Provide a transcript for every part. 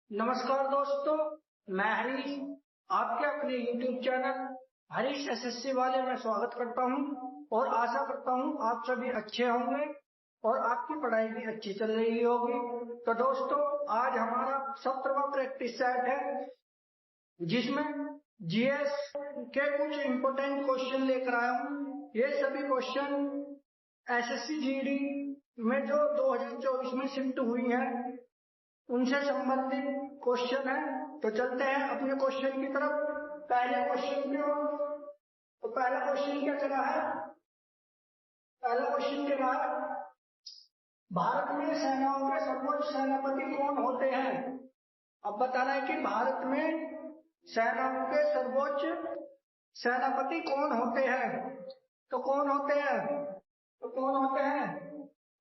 नमस्कार दोस्तों, मैं हरीश आपके अपने YouTube चैनल हरीश एसएससी वाले में स्वागत करता हूं और आशा करता हूं आप सभी अच्छे होंगे और आपकी पढ़ाई भी अच्छी चल रही होगी। तो दोस्तों, आज हमारा 17वां प्रैक्टिस सेट है जिसमें जीएस के कुछ इंपोर्टेंट क्वेश्चन लेकर आया हूं। ये सभी क्वेश्चन एसएससी जीडी में जो 2024 में शिफ्ट हुई है उनसे संबंधित क्वेश्चन है। तो चलते हैं अपने क्वेश्चन की तरफ। पहले क्वेश्चन की ओर। तो पहला क्वेश्चन क्या चला है? पहला क्वेश्चन क्या रहा है? भारत में सेनाओं के सर्वोच्च सेनापति कौन होते हैं? अब बताना है कि भारत में सेनाओं के सर्वोच्च सेनापति कौन होते हैं। तो कौन होते हैं?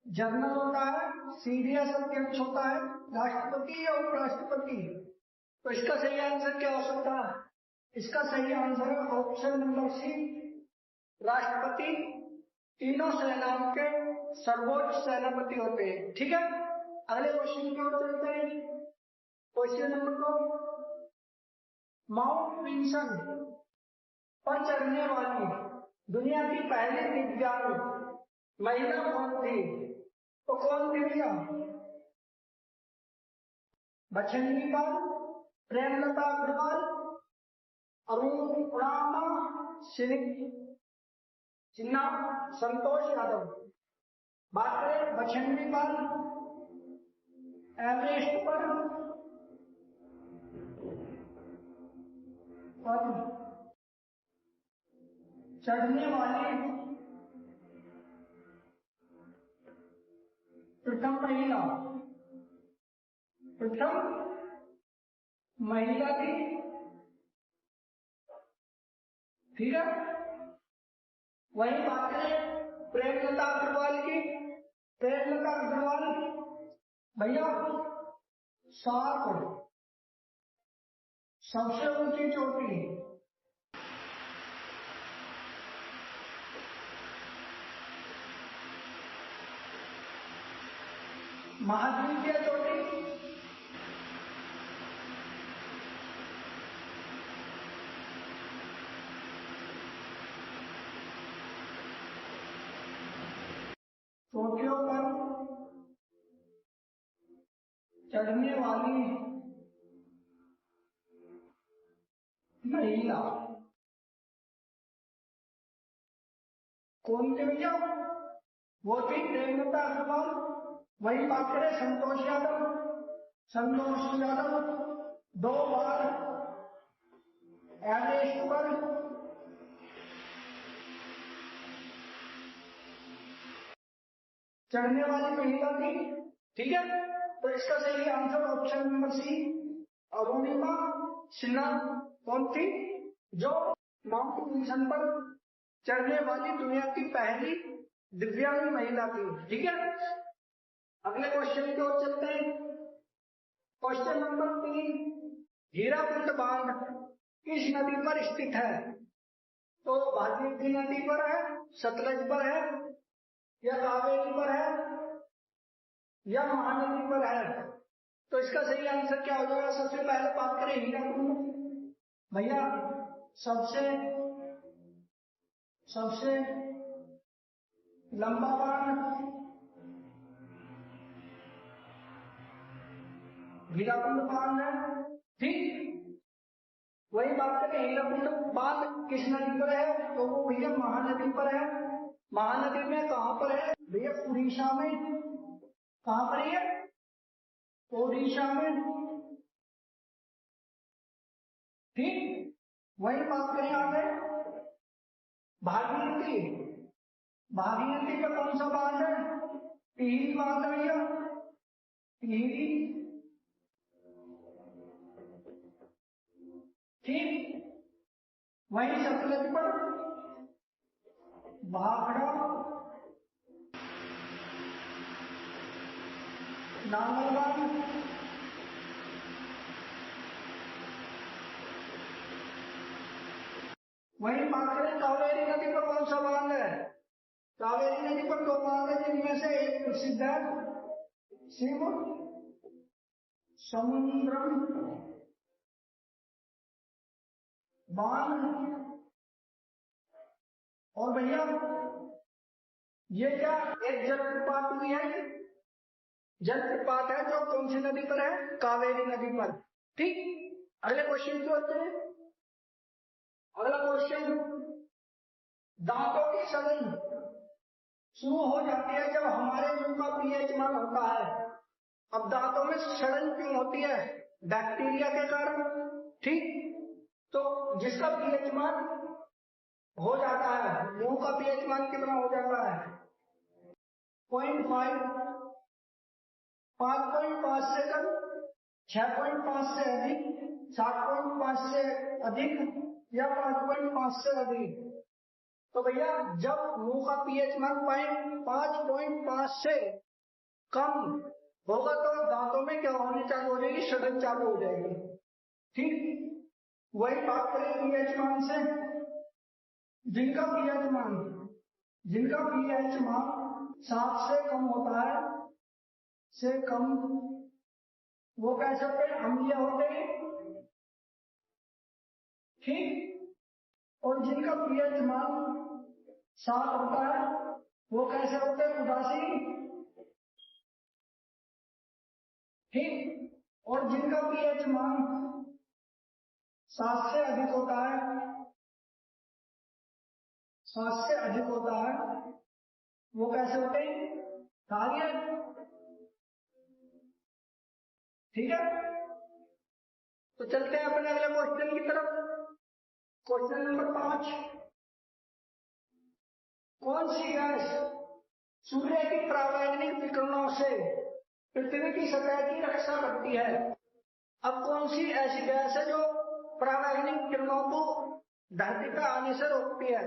जनरल होता है, सीडीएस अध्यक्ष होता है, राष्ट्रपति या उपराष्ट्रपति। तो इसका सही आंसर क्या हो सकता है? इसका सही आंसर है ऑप्शन नंबर सी, राष्ट्रपति। तीनों सेनाओं के सर्वोच्च सेनापति होते हैं। ठीक है, अगले क्वेश्चन की ओर चलते हैं। क्वेश्चन नंबर 2, माउंट विंसन पर चढ़ने वाली दुनिया की पहली दिव्यांग महिला कौन थी? तो कौन थी भैया? बछेंद्री पाल, प्रेमलता अग्रवाल, अरुणिमा सिन्हा, संतोष यादव। बात करें बछेंद्री पाल, एवरेस्ट पर चढ़ने वाली प्रथम महिला थी। ठीक है, वही बात करें प्रेमलता अग्रवाल की। प्रेमलता अग्रवाल भैया 7 सबसे ऊंची चोटी, महाद्वीपीय चोटी, चोटियों पर चढ़ने वाली महिला कौन थे भैया? वो थी प्रेमलता अग्रवाल। वही बात करें संतोष यादव। 2 बार एवरेस्ट पर चढ़ने वाली महिला थी। ठीक है, तो इसका सही answer option number C, Arunima Sinha कौन थी? जो माउंट विंसन पर चढ़ने वाली दुनिया की पहली दिव्यांग महिला थी। ठीक है, अगले क्वेश्चन की ओर चलते हैं। क्वेश्चन नंबर 3, हीराकुंड बांध किस नदी पर स्थित है? तो भागीरथी नदी पर है, सतलज पर है, या कावेरी पर है, या महानदी पर है? तो इसका सही आंसर क्या हो जाएगा? सबसे पहले बात करें हीराकुंड भैया, सबसे लंबा बांध हीराकुंड बांध है। ठीक, वही बात करें हीराकुंड बांध किस नदी पर है? तो वो भैया महानदी पर है। महानदी में कहां पर है भैया? उड़ीसा में। कहां पर है? उड़ीसा में। ठीक, वही बात करें आगे भागीरथी। भागीरथी का कौन सा बांध है? टिहरी बांध है भैया, टिहरी। ठीक, वही सतलज पर भाखड़ा, नांगलबान। वही बात करें कावेरी नदी पर कौन सा बांध है? कावेरी नदी पर 2 बांध है जिनमें से एक प्रसिद्ध है शिव समुद्रम बाण। और भैया ये क्या एक जलप्रपात भी है, जलप्रपात है जो कौन सी नदी पर है, कावेरी नदी पर। ठीक, अगले क्वेश्चन की ओर चले। अगला क्वेश्चन, दांतों की सड़न शुरू हो जाती है जब हमारे मुंह का पीएच मान होता है। अब दांतों में सड़न क्यों होती है, बैक्टीरिया के कारण। ठीक, तो जिसका पीएच मान हो जाता है, मुंह का पीएच मान कितना हो जाता है, 0.5, 5.5 से कम, 6.5 से अधिक, 7.5 से अधिक या 5.5 से अधिक। तो भैया जब मुंह का पीएच मान 5.5 से कम होगा तो दांतों में क्या होने चालू हो जाएगी, सड़न चालू हो जाएगी। ठीक, वही बात करें पीएच मान से। जिनका पीएच मान 7 से कम होता है, से कम, वो कैसे होते हैं, अम्लीय होते हैं। ठीक, और जिनका पीएच मान 7 होता है वो कैसे होते हैं, उदासीन। ठीक, और जिनका पीएच मान 7 से अधिक होता है, 7 से अधिक होता है, वो कैसे होते हैं, कार्य। ठीक है, तो चलते हैं अपने अगले क्वेश्चन की तरफ। क्वेश्चन नंबर 5, कौन सी गैस सूर्य की परावैंगनिक विकिरणों से पृथ्वी की सतह की रक्षा करती है। अब कौन सी ऐसी गैस है जो परावैंगनिक किरणों को धरती पर आने से रोकती है,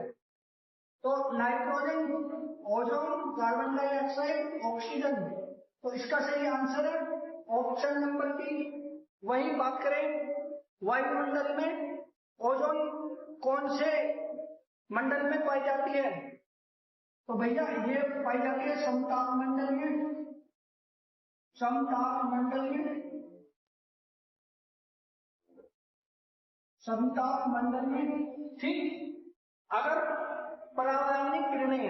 तो nitrogen, ozone, carbon dioxide, oxygen. तो इसका सही आंसर है ऑप्शन नंबर 3। वही बात करें वायुमंडल में ओजोन कौन से मंडल में पाई जाती है, तो भैया ये पाई जाती है समताप मंडल में, समताप मंडल में, समताप मंडल में। ठीक, अगर परावैंगनिक किरणें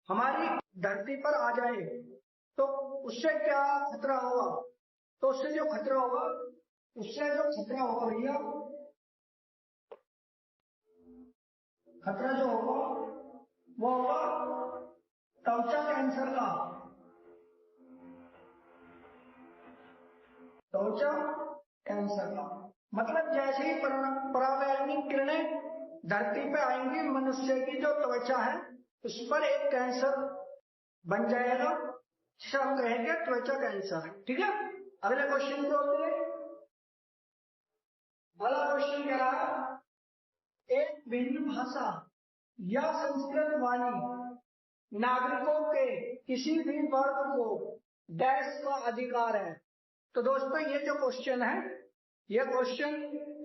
हमारी धरती पर आ जाए तो उससे क्या खतरा होगा, तो उससे जो खतरा होगा भैया, खतरा जो होगा वो होगा त्वचा कैंसर का, त्वचा कैंसर का। मतलब जैसे ही परावैंगनिक किरणें धरती पे आएंगी, मनुष्य की जो त्वचा है उस पर एक कैंसर बन जाएगा, जिसे हम कहेंगे त्वचा कैंसर। ठीक है, अगले क्वेश्चन की ओर चलें। अगला क्वेश्चन कह रहा है, एक भिन्न भाषा या संस्कृत वाली नागरिकों के किसी भी वर्ग को डैश का अधिकार है। तो दोस्तों ये जो क्वेश्चन है, ये क्वेश्चन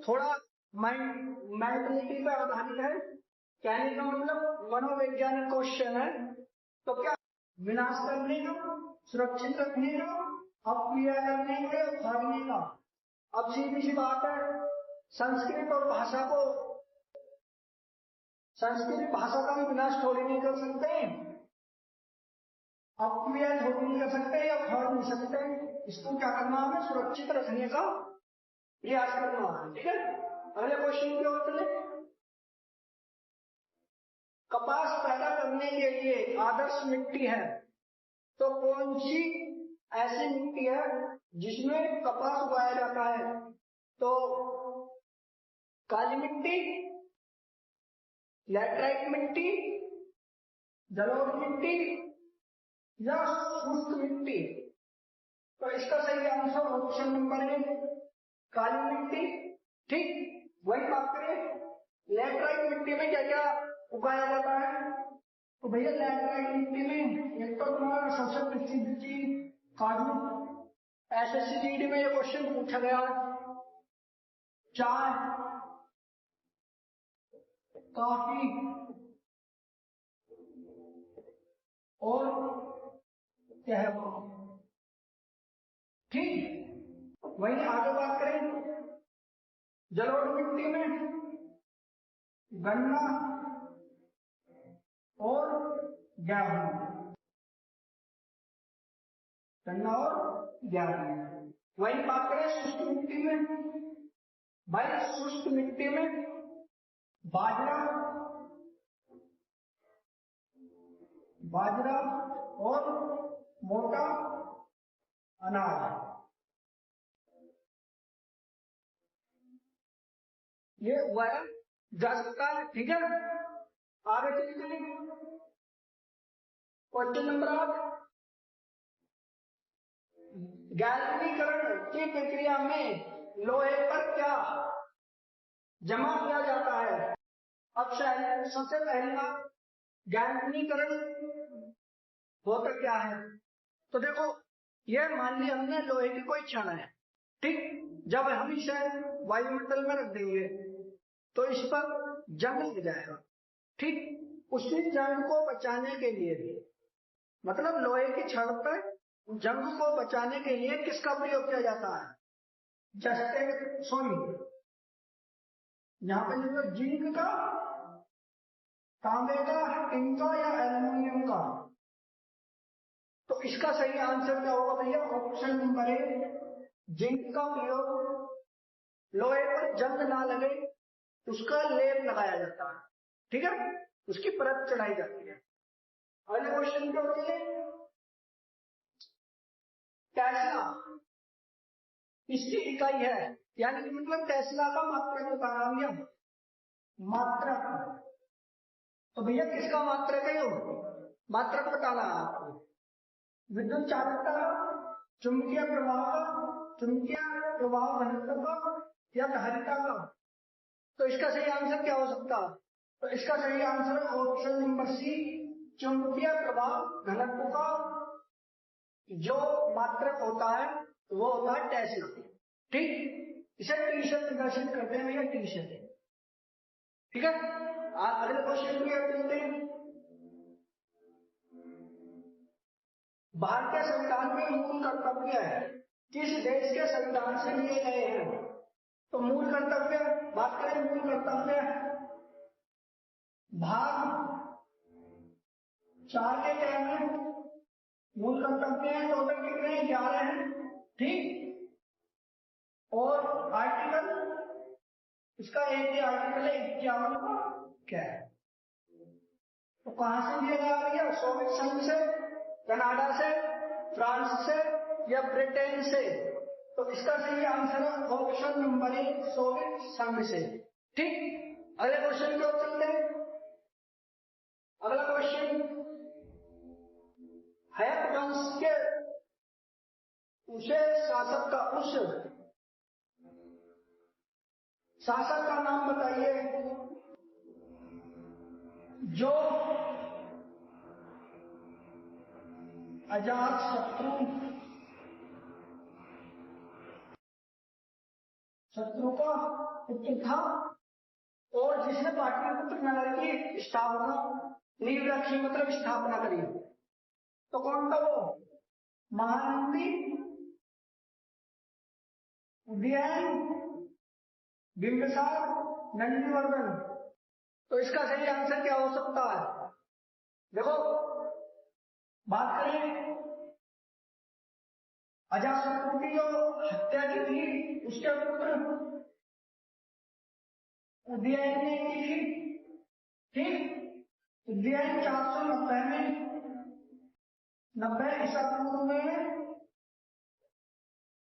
थोड़ा मेंटलिटी पर आधारित है, कहने का मतलब मनोवैज्ञानिक क्वेश्चन है। तो क्या विनाश करने का, सुरक्षित रखने का, अपक्रिया करने का या भागने का। अब सीधी सी बात है, संस्कृत और भाषा को, संस्कृत भाषा का भी विनाश थोड़ी नहीं कर सकते, अपक्रिया थोड़ी नहीं कर सकते या भाग नहीं सकते। इसको क्या करना, हमें सुरक्षित रखने का प्रयास करना है। ठीक है, अगले क्वेश्चन की ओर चले। कपास पैदा करने के लिए आदर्श मिट्टी है, तो कौन सी ऐसी मिट्टी है जिसमें कपास उगाया जाता है, तो काली मिट्टी, लैटराइट मिट्टी, जलोढ़ मिट्टी या शुष्क मिट्टी। तो इसका सही आंसर ऑप्शन नंबर 1, काली मिट्टी। ठीक, वही बात करें लैटराइट मिट्टी में क्या क्या उगाया जाता है, तो भैया लैटराइट मिट्टी में एक तो तुम्हारा सबसे प्रसिद्ध चीज काजू, एसएससी में ये क्वेश्चन पूछा गया, चाय, कॉफी और कहवा। ठीक, वहीं आगे बात करें जलोढ़ मिट्टी में गन्ना और गेहूं, गन्ना और गेहूं। वहीं बात करें शुष्क मिट्टी में, भाई शुष्क मिट्टी में बाजरा, बाजरा और मोटा अनाज, ये उगाया जा सकता है। ठीक है, आगे चलते हैं क्वेश्चन नंबर 8। गैल्वेनीकरण की प्रक्रिया में लोहे पर क्या जमा किया जाता है? अब सबसे पहली बात, गैल्वेनीकरण होता क्या है? तो देखो, यह मान लिया हमने लोहे की कोई छड़ है, ठीक, जब हम इसे वायुमंडल में रख देंगे तो इस पर जंग लग जाएगा, ठीक। उसी जंग को बचाने के लिए भी, मतलब लोहे की छड़ पर जंग को बचाने के लिए किसका प्रयोग किया जाता है? जस्टेड सोनी, यहाँ पे जिंक का, तांबे का, टिन का या एल्युमिनियम का। तो इसका सही आंसर क्या होगा भैया? ऑप्शन नंबर ए, जिंक का प्रयोग लोहे पर जंग ना लगे उसका लेप लगाया जाता है, ठीक है, उसकी परत चढ़ाई जाती है। अगले क्वेश्चन क्या होते हैं? टेस्ला इसकी इकाई है, यानी कि मतलब टेस्ला का मात्रक बताना भैया, मात्रक। तो भैया किसका मात्रक है? मात्रक बताना है आपको। विद्युत चालकता, चुंबकीय प्रवाह का, चुंबकीय प्रवाह घनत्व का या धारिता का। तो इसका सही आंसर क्या हो सकता है? तो इसका सही आंसर ऑप्शन नंबर सी, चुंबकीय प्रवाह घनत्व का जो मात्रक होता है वो होता है टेस्ला, ठीक। इसे टी से प्रदर्शित करते हैं भैया, टी से, ठीक है। अगले क्वेश्चन की ओर चलते हैं। भारतीय संविधान में मूल कर्तव्य किस देश के संविधान से लिए गए हैं? तो मूल कर्तव्य, बात करें मूल कर्तव्य, भाग 4 के क्या है? मूल कर्तव्य है, टोटल कितने हैं? 11 हैं, ठीक। और आर्टिकल, इसका एक ही आर्टिकल है 51 का क्या है? तो कहां से लिया जा रही है? सोवियत संघ से, कनाडा से, फ्रांस से या ब्रिटेन से? तो इसका सही आंसर है ऑप्शन नंबर ए, सोवियत संघ से, ठीक। अगले क्वेश्चन की ओर चलते हैं। अगला क्वेश्चन, हैक वंश के उसे शासक का, उस शासक का नाम बताइए जो अजात शत्रु का पुत्र था और जिसने पाटलिपुत्र नगर की स्थापना, नींव रखी, मतलब स्थापना करी। तो कौन था वो? महानंदी, उदयन, बिंबिसार, नंदीवर्धन। तो इसका सही आंसर क्या हो सकता है? देखो, बात करें अजातशत्रु की जो हत्या की थी उसके पुत्र उदयन ने की थी, ठीक। उदयन 490 में, 90 ईसा पूर्व में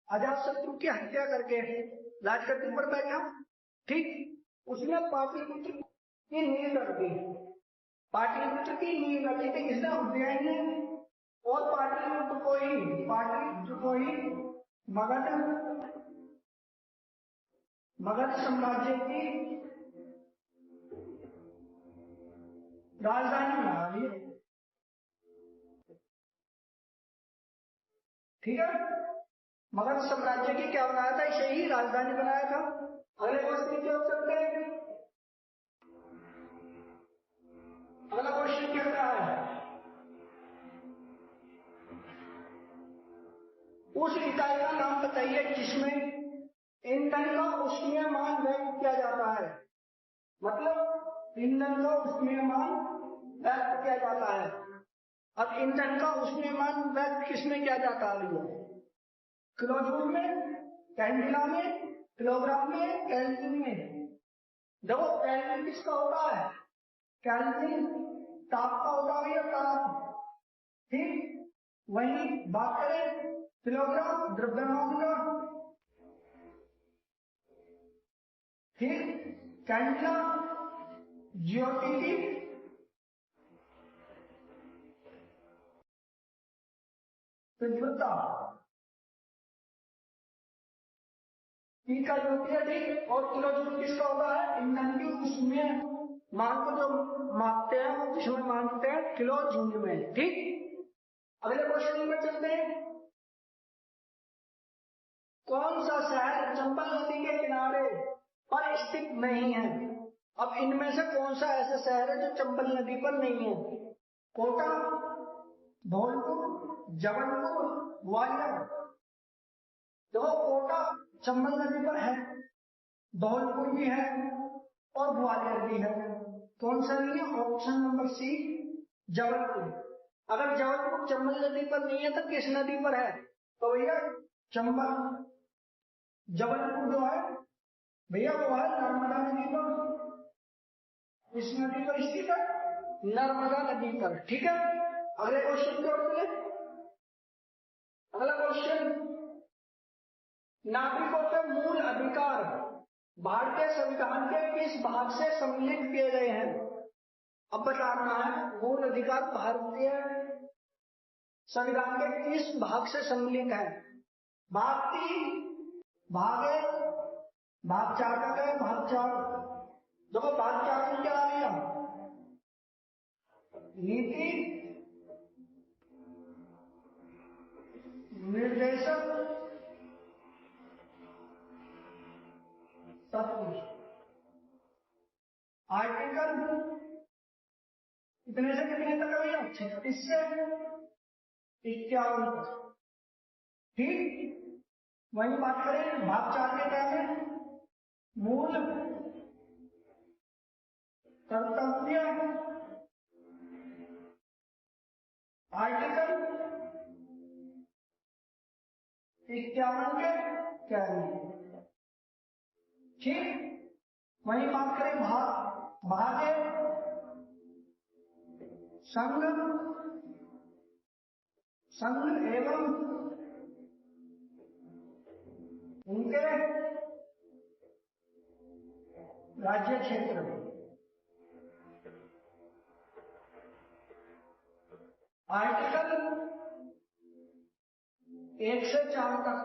अजातशत्रु की हत्या करके राजगद्दी पर बैठा, ठीक। उसने पाटलिपुत्र की नींव रख दी, पाटलिपुत्र की नींव रखी थी किसने? उदयन ने। और पाटलिपुत्र को ही मगध साम्राज्य की राजधानी बना दी, ठीक है। मगध साम्राज्य की क्या बनाया था? इसे ही राजधानी बनाया था। अगले क्वेश्चन की ओर चलते हैं। अगला क्वेश्चन कहता है उस इकाई का नाम बताइए जिसमें ईंधन का उष्मीयमान व्यक्त किया जाता है। मतलब ईंधन का उष्मीयमान व्यक्त किया जाता है। अब ईंधन का उष्मीयमान व्यक्त किसमें किया जाता है? किलोजूल में, कैंडिला में, किलोग्राम में, केल्विन में। देखो केल्विन किसका होता है? केल्विन ताप का होता है या ताप। ठीक, वही बात करें किलोग्राम द्रव्यमान का। ठीक, कैंडिला ज्योति की तीव्रता का जो है। ठीक, और किलोजूल किसका होता है? ईंधन की उष्मीय मान को जो मापते हैं वो किसमें मानते हैं? किलोजूल में। ठीक, अगले क्वेश्चन में चलते हैं। कौन सा शहर चंबल नदी के किनारे पर स्थित नहीं है? अब इनमें से कौन सा ऐसा शहर है जो चंबल नदी पर नहीं है? कोटा, धौलपुर, जबलपुर, ग्वालियर। देखो कोटा चंबल नदी पर है, धौलपुर भी है और ग्वालियर भी है। कौन सा नहीं है? Option number C Jabalpur. अगर जबलपुर चंबल नदी पर नहीं है तो किस नदी पर है? तो भैया चंबल, जबलपुर जो है भैया वो है नर्मदा नदी पर। इस नदी पर स्थित है, नर्मदा नदी पर। ठीक है, अगले क्वेश्चन की ओर चले। अगला क्वेश्चन, नागरिकों के मूल अधिकार भारतीय संविधान के किस भाग से सम्मिलित किए गए हैं? अब बताना है मूल अधिकार भारतीय संविधान के किस भाग से सम्मिलित है? भाग 3, भाग 1, भाग 4 का क्या है? भाग 4। देखो भाग 4 में क्या आ गया? नीति, निर्देशक तत्व। आर्टिकल कितने से कितने तक है? 36 से 51 तक। ठीक, वही बात करें भाग 4 के क्या है? मूल कर्तव्य। आर्टिकल 51 के क्या है? ठीक, वही बात करें भाग संघ, संघ एवं उनके राज्य क्षेत्र। आर्टिकल 1 से 4 तक।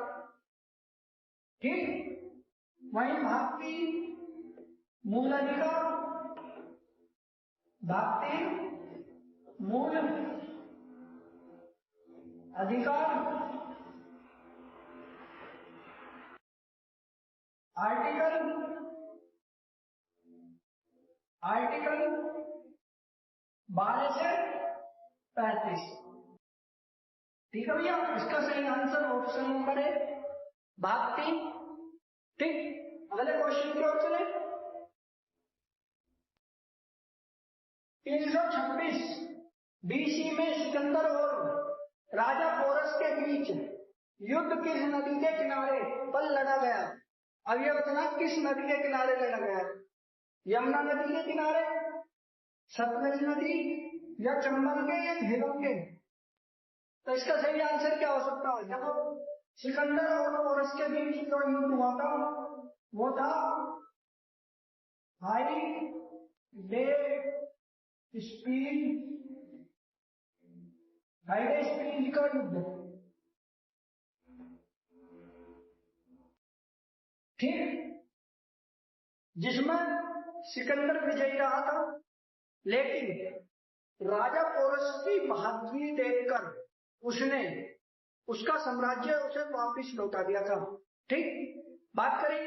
ठीक, वही भाग 3 मूल अधिकार, भाग 3 मूल अधिकार, आर्टिकल 12 से 35। ठीक है भैया, इसका सही आंसर ऑप्शन नंबर है भाग 3। ठीक, अगले क्वेश्चन की ओर चले। 326 BC में सिकंदर और राजा पोरस के बीच युद्ध किस नदी के किनारे पर लड़ा गया? अब यह बताना किस नदी के किनारे लड़ा गया? यमुना नदी के किनारे, सतलज नदी, या चंबल के, या झेलम के? तो इसका सही आंसर क्या हो सकता है? देखो सिकंदर और पोरस के बीच जो युद्ध हुआ था वो था high day speed, high day speed का युद्ध। ठीक, जिसमें सिकंदर विजयी रहा था, लेकिन राजा पोरस की बहादुरी देखकर उसने उसका साम्राज्य उसे वापिस लौटा दिया था। ठीक, बात करें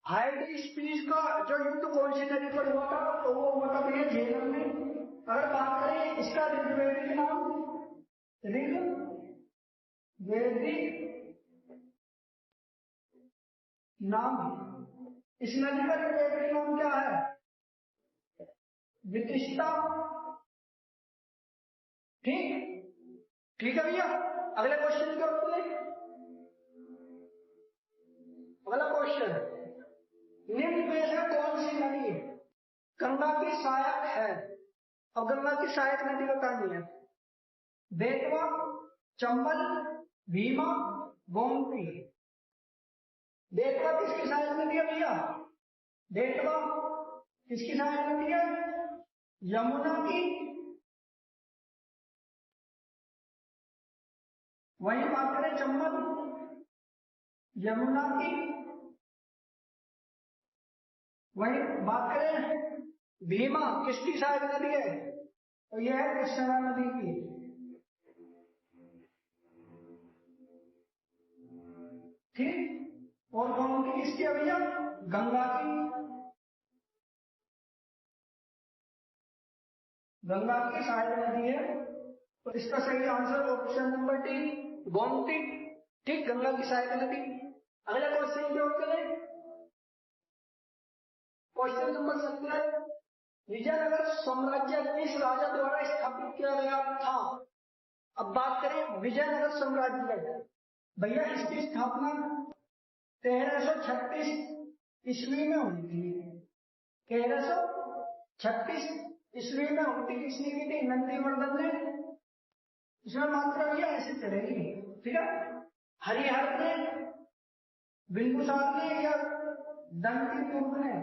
हाई स्पीड का जो युद्ध कौन सी नदी पर हुआ था? तो वो हुआ था भैया झेलम में। अगर बात करें इसका ऋग्वेदिक नाम ऋग वैदिक नाम। इस नदी का वैदिक नाम क्या है? वितिस्ता। ठीक है भैया। अगले क्वेश्चन की ओर चले। अगला क्वेश्चन, निम्न में से कौन सी नदी गंगा की सहायक है? अब गंगा की सहायक नदी बतानी है। बेतवा, चंबल, भीमा, गोमती। बेतवा किसकी सहायक नदी है भैया? बेतवा किसकी सहायक नदी है? यमुना की। वही बात करें चंबल, यमुना की। वही बात करें भीमा, किसकी सहायक नदी है? तो यह है कृष्णा नदी की। ठीक। और गोमती किसकी है भैया? गंगा की। गंगा की सहायक नदी है, तो इसका सही answer option number D, Gomti. ठीक, गंगा की सहायक नदी। अगला क्वेश्चन की ओर चले। क्वेश्चन नंबर 17, विजयनगर साम्राज्य किस राजा द्वारा स्थापित किया गया था? अब बात करें विजयनगर साम्राज्य, भैया इसकी स्थापना 1336 ईस्वी में हुई थी। 1336 ईस्वी में हुई थी। किसने की थी? नंदीवर्धन ने। इसमें मात्रा भैया ऐसे चलेगी, ठीक है। हरिहर ने, बिंदुसार ने या दंतिदुर्ग ने?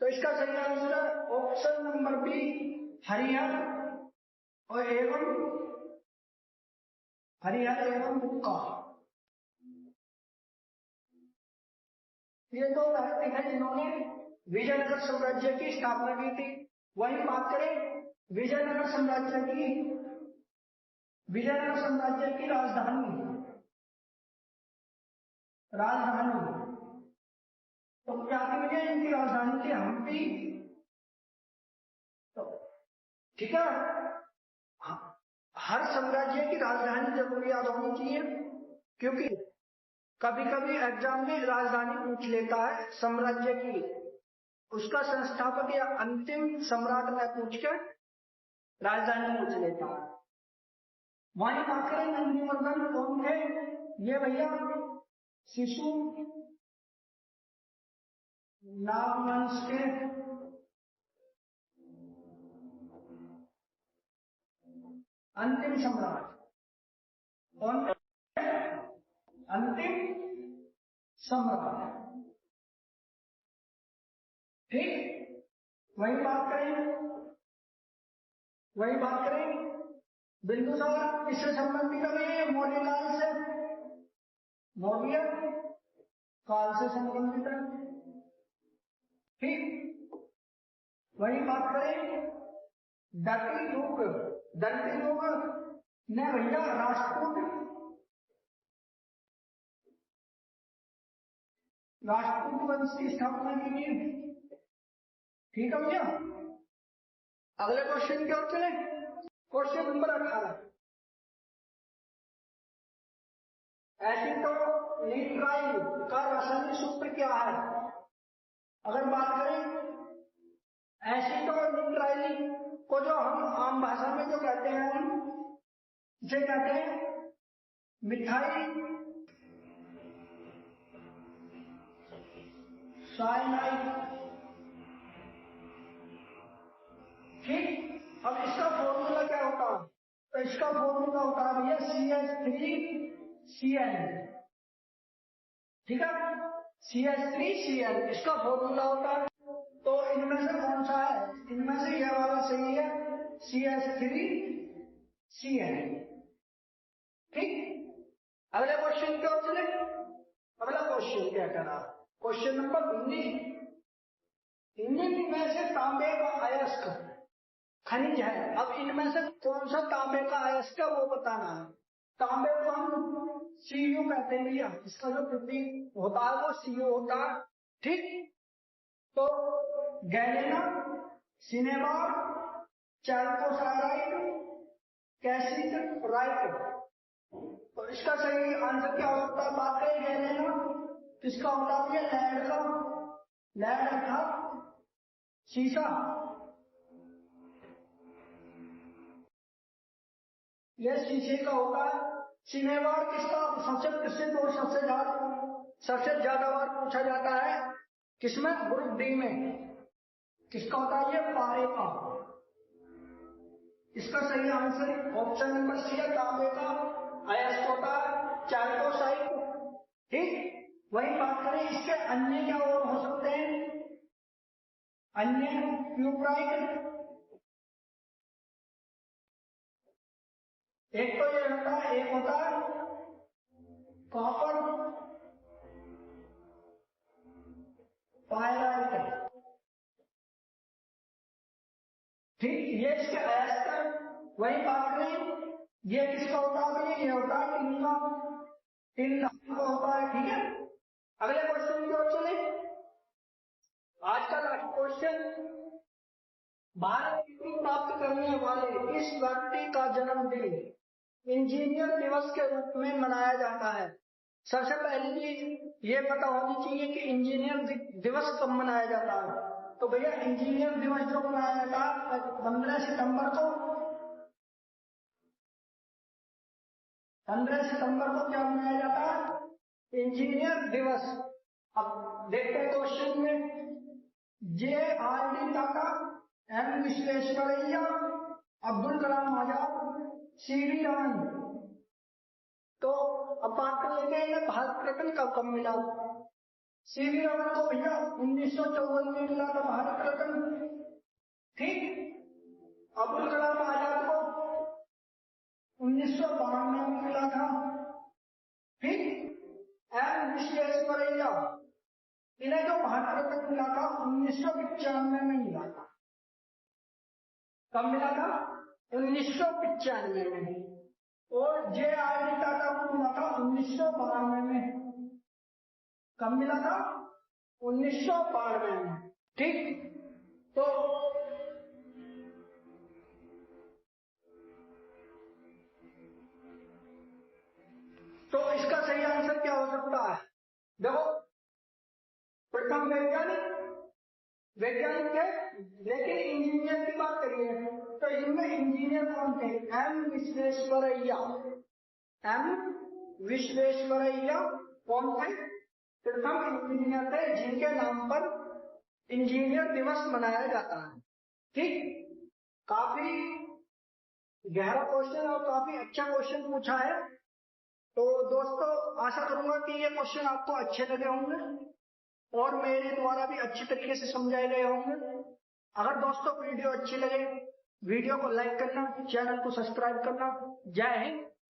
तो इसका सही आंसर है ऑप्शन नंबर बी, हरिहर और हरिहर एवं बुक्का। ये दो व्यक्ति हैं जिन्होंने विजयनगर साम्राज्य की स्थापना की थी। वहीं बात करें विजयनगर साम्राज्य की राजधानी तो क्या थी इनकी राजधानी थी? हम्पी। तो ठीक है, हर साम्राज्य की राजधानी जरूर याद होनी चाहिए, क्योंकि कभी कभी एग्जाम में राजधानी पूछ लेता है साम्राज्य की, उसका संस्थापक या अंतिम सम्राट में पूछ कर राजधानी पूछ लेता है। वहीं बात करें नंदीवर्धन कौन थे? ये भैया शिशु नागवंश के अंतिम सम्राट। कौन? अंतिम सम्राट। ठीक। वही बात करें बिंदुसार किससे संबंधित है? मौर्य काल से, मौर्य काल से संबंधित है। ठीक। वही बात करें दंतिदुर्ग ने भैया राष्ट्रकूट वंश की स्थापना की थी। ठीक है भैया। अगले क्वेश्चन की ओर चले। क्वेश्चन नंबर 18, एसिटोनिट्राइल का रासायनिक सूत्र क्या है? अगर बात करें एसिटोनिट्राइल को जो हम आम भाषा में जो कहते हैं, हम इसे कहते हैं मिथाइल साइनाइड। ठीक। अब इसका फॉर्मूला क्या होता है? तो इसका फॉर्मूला होता है भैया CH3Cl। ठीक है, CH3Cl इसका फॉर्मूला होता है। तो इनमें से कौन सा है? इनमें से यह वाला सही है, CH3Cl। ठीक। अगले क्वेश्चन की ओर चले। अगला क्वेश्चन क्या कह रहा है? क्वेश्चन नंबर 19, निम्न में से तांबे का अयस्क खनिज है। अब इनमें से कौन सा तांबे का अयस्क है वो बताना है। तांबे को हम Cu कहते हैं भैया, इसका जो प्रतीक होता है वो Cu होता है। ठीक। तो गैलेनम, सिनेबार, चैल्कोसाइराइड, कैल्शियम राइट, तो इसका सही आंसर क्या हो सकता है? बात करें गैलेना, किसका होता है? लेड का। लेड अर्थात शीशा। यह शीशे का होता है। सिनेबार किसका सबसे प्रसिद्ध और सबसे ज्यादा बार पूछा जाता है? किसमें? ग्रुप डी में। किसका होता है? ये पारे का। इसका सही आंसर ऑप्शन नंबर सी है, तांबे का अयस्क होता है, चाइकोसाइट। ठीक। वही बात करें इसके अन्य क्या और हो सकते हैं? अन्य क्यूप्राइट। एक तो ये होता है, एक होता है कॉपर पायराइट। ठीक। ये इसके अयस्क। वही बात करें ये किसका होता है? ये होता है टिन का। टिन का होता है। ठीक है। अगले क्वेश्चन की ओर चले। आज का लास्ट क्वेश्चन, भारत रत्न प्राप्त करने वाले इस व्यक्ति का जन्मदिन इंजीनियर दिवस के रूप में मनाया जाता है। सबसे पहली चीज ये पता होनी चाहिए कि इंजीनियर दिवस कब मनाया जाता है। तो भैया इंजीनियर दिवस जो मनाया जाता है 15 सितंबर को। 15 सितंबर को क्या मनाया जाता है? इंजीनियर दिवस। अब देखते हैं क्वेश्चन में, JRD Tata, M Visvesvaraya, Abdul Kalam Azad, CV Raman. तो अब बात कर लेते हैं भारत रत्न कब मिला। CV रमन को भैया 1954 में मिला था भारत रत्न। ठीक। अब्दुल कलाम आजाद को 1952 में मिला था। ठीक। M विश्वेश्वरैया, इन्हें जो भारत रत्न मिला था 1995 में मिला था। कब मिला था? 1995 में। और JRD टाटा को मिला था 1992 में। कब मिला था? 1992 में। ठीक। तो इसका सही आंसर क्या हो सकता है? देखो, प्रथम वैज्ञानिक है, लेकिन इंजीनियर की बात करिए तो इनमें इंजीनियर कौन थे? M विश्वेश्वरैया। M विश्वेश्वरैया कौन थे? प्रथम इंजीनियर थे जिनके नाम पर इंजीनियर दिवस मनाया जाता है। ठीक। काफी गहरा क्वेश्चन और काफी अच्छा क्वेश्चन पूछा है। तो दोस्तों आशा करूंगा कि ये क्वेश्चन आपको अच्छे लगे होंगे और मेरे द्वारा भी अच्छी तरीके से समझाए गए होंगे। अगर दोस्तों वीडियो अच्छी लगे, वीडियो को लाइक करना, चैनल को सब्सक्राइब करना। जय हिंद।